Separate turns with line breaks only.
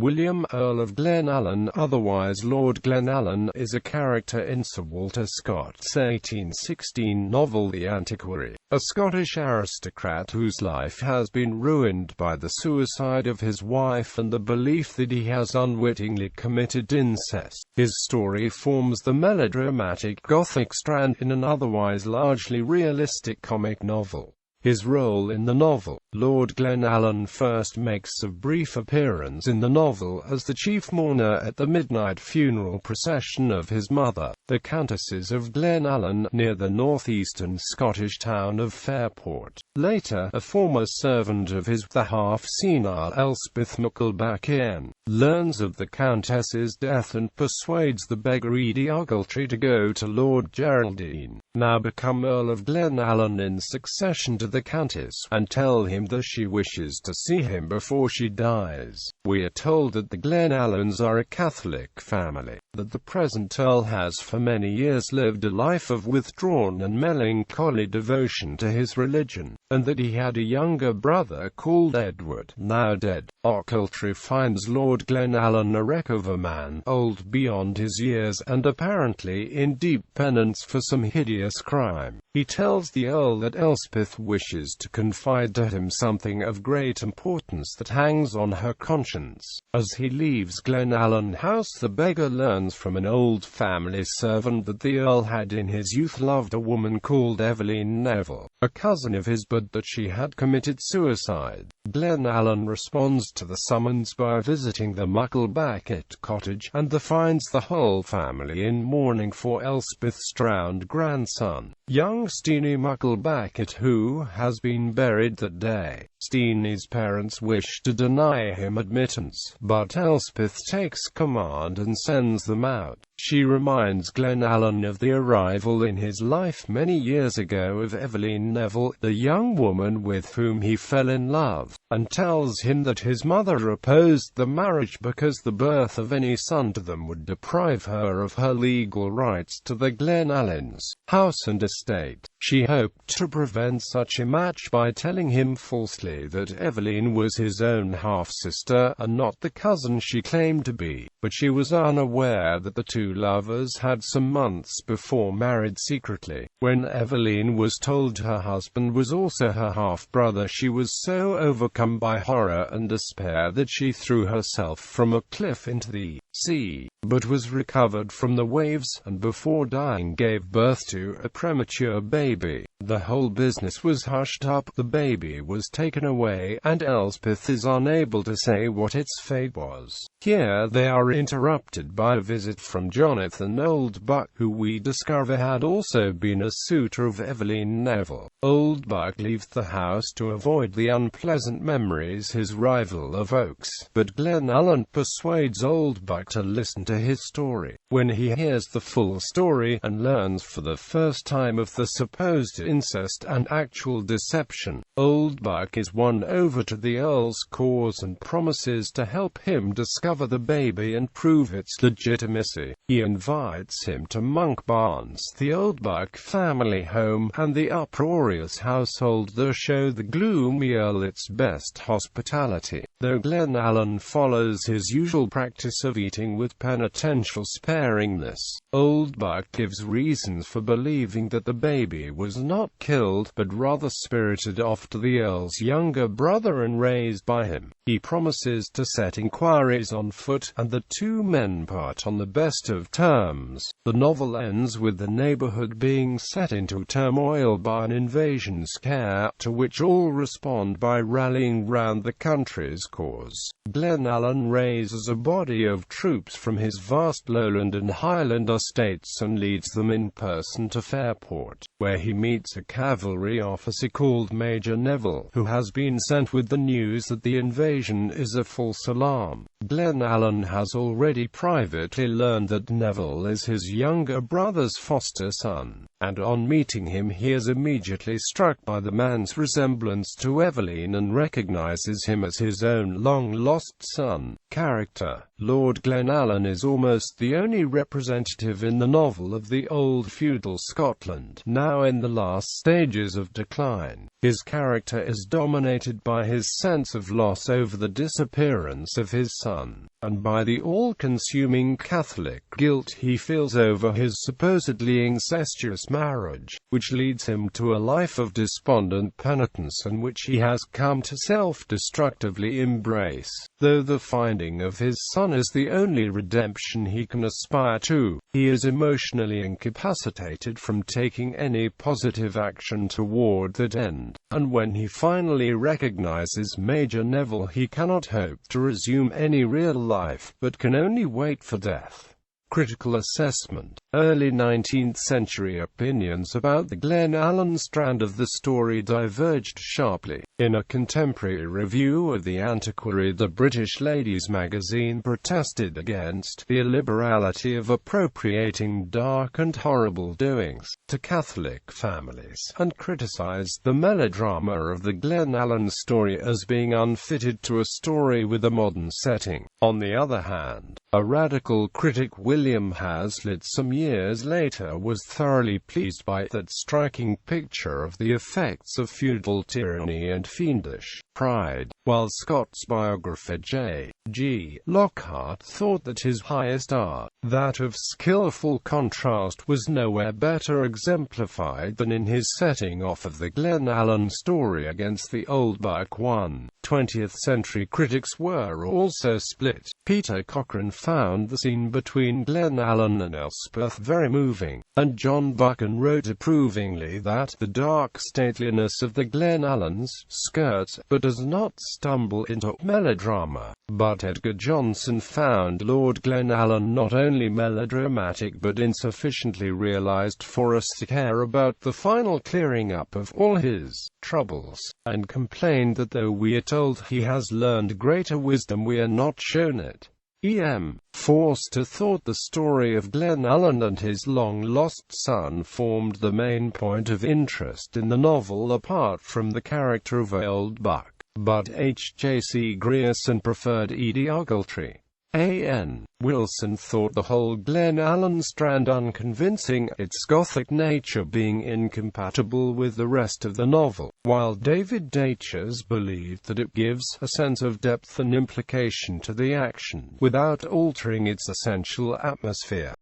William, Earl of Glenallan, otherwise Lord Glenallan, is a character in Sir Walter Scott's 1816 novel The Antiquary, a Scottish aristocrat whose life has been ruined by the suicide of his wife and the belief that he has unwittingly committed incest. His story forms the melodramatic Gothic strand in an otherwise largely realistic comic novel. His role in the novel, Lord Glenallan first makes a brief appearance in the novel as the chief mourner at the midnight funeral procession of his mother, the Countesses of Glenallan, near the northeastern Scottish town of Fairport. Later, a former servant of his, the half-senile Elspeth MacIlbacin, learns of the Countess's death and persuades the beggar Edie Ogletree to go to Lord Geraldine, now become Earl of Glenallan in succession to the Countess, and tell him that she wishes to see him before she dies. We are told that the Glenallans are a Catholic family, that the present Earl has for many years lived a life of withdrawn and melancholy devotion to his religion, and that he had a younger brother called Edward, now dead. Ogletree finds Lord Glenallan a wreck of a man, old beyond his years and apparently in deep penance for some hideous crime. He tells the Earl that Elspeth wishes to confide to him something of great importance that hangs on her conscience. As he leaves Glenallan House, the beggar learns from an old family servant that the Earl had in his youth loved a woman called Evelyn Neville, a cousin of his, but that she had committed suicide. Glenallan responds to the summons by visiting the MacIlbacin cottage, and finds the whole family in mourning for Elspeth's drowned grandson, young Steenie MacIlbacin, who has been buried that day. Steenie's parents wish to deny him admittance, but Elspeth takes command and sends them out. She reminds Glenallan of the arrival in his life many years ago of Evelyn Neville, the young woman with whom he fell in love, and tells him that his mother opposed the marriage because the birth of any son to them would deprive her of her legal rights to the Glenallans' house and estate. She hoped to prevent such a match by telling him falsely that Evelyn was his own half-sister and not the cousin she claimed to be, but she was unaware that the two lovers had some months before married secretly. When Evelyn was told her husband was also her half-brother, she was so overcome by horror and despair that she threw herself from a cliff into the sea, but was recovered from the waves, and before dying gave birth to a premature baby. The whole business was hushed up, the baby was taken away, and Elspeth is unable to say what its fate was. Here they are interrupted by a visit from Jonathan Oldbuck, who we discover had also been a suitor of Evelyn Neville. Oldbuck leaves the house to avoid the unpleasant memories his rival evokes, but Glenallan persuades Oldbuck to listen to his story. When he hears the full story, and learns for the first time of the supposed incest and actual deception, Oldbuck is won over to the Earl's cause and promises to help him discover the baby and prove its legitimacy. He invites him to Monkbarns, the Oldbuck family home, and the uproarious household there show the gloomy Earl its best hospitality. Though Glenallan follows his usual practice of eating with penitential sparingness, Oldbuck gives reasons for believing that the baby was not killed, but rather spirited off to the Earl's younger brother and raised by him. He promises to set inquiries on foot, and the two men part on the best of terms. The novel ends with the neighborhood being set into turmoil by an invasion scare, to which all respond by rallying round the country's cause. Glenallan raises a body of troops from his vast lowland and highland estates and leads them in person to Fairport, where he meets a cavalry officer called Major Neville, who has been sent with the news that the invasion is a false alarm. Glenallan has already privately learned that Neville is his younger brother's foster son, and on meeting him he is immediately struck by the man's resemblance to Evelyn and recognizes him as his own long-lost son. Character: Lord Glenallan is almost the only representative in the novel of the old feudal Scotland, now in the last stages of decline. His character is dominated by his sense of loss over the disappearance of his son. and by the all-consuming Catholic guilt he feels over his supposedly incestuous marriage, which leads him to a life of despondent penitence and which he has come to self-destructively embrace, though the finding of his son is the only redemption he can aspire to. He is emotionally incapacitated from taking any positive action toward that end, and when he finally recognizes Major Neville he cannot hope to resume any real life, but can only wait for death. Critical assessment. Early 19th century opinions about the Glenallan strand of the story diverged sharply. In a contemporary review of the Antiquary, the British Ladies magazine protested against the illiberality of appropriating dark and horrible doings to Catholic families, and criticized the melodrama of the Glenallan story as being unfitted to a story with a modern setting. On the other hand, a radical critic, William Hazlitt, some years later was thoroughly pleased by that striking picture of the effects of feudal tyranny and fiendish pride, while Scott's biographer J.G. Lockhart thought that his highest art, that of skillful contrast, was nowhere better exemplified than in his setting off of the Glenallan story against the old Buck one. 20th century critics were also split. Peter Cochrane found the scene between Glenallan and Elspeth very moving, and John Buchan wrote approvingly that the dark stateliness of the Glenallans skirts, but does not stumble into melodrama. But Edgar Johnson found Lord Glenallan not only melodramatic but insufficiently realized for us to care about the final clearing up of all his troubles, and complained that though we are told he has learned greater wisdom we are not shown it. E.M. Forster thought the story of Glenallan and his long-lost son formed the main point of interest in the novel apart from the character of Old Buck, but H.J.C. Grierson preferred Edie Ogletree. A.N. Wilson thought the whole Glenallan strand unconvincing, its Gothic nature being incompatible with the rest of the novel, while David Datchers believed that it gives a sense of depth and implication to the action, without altering its essential atmosphere.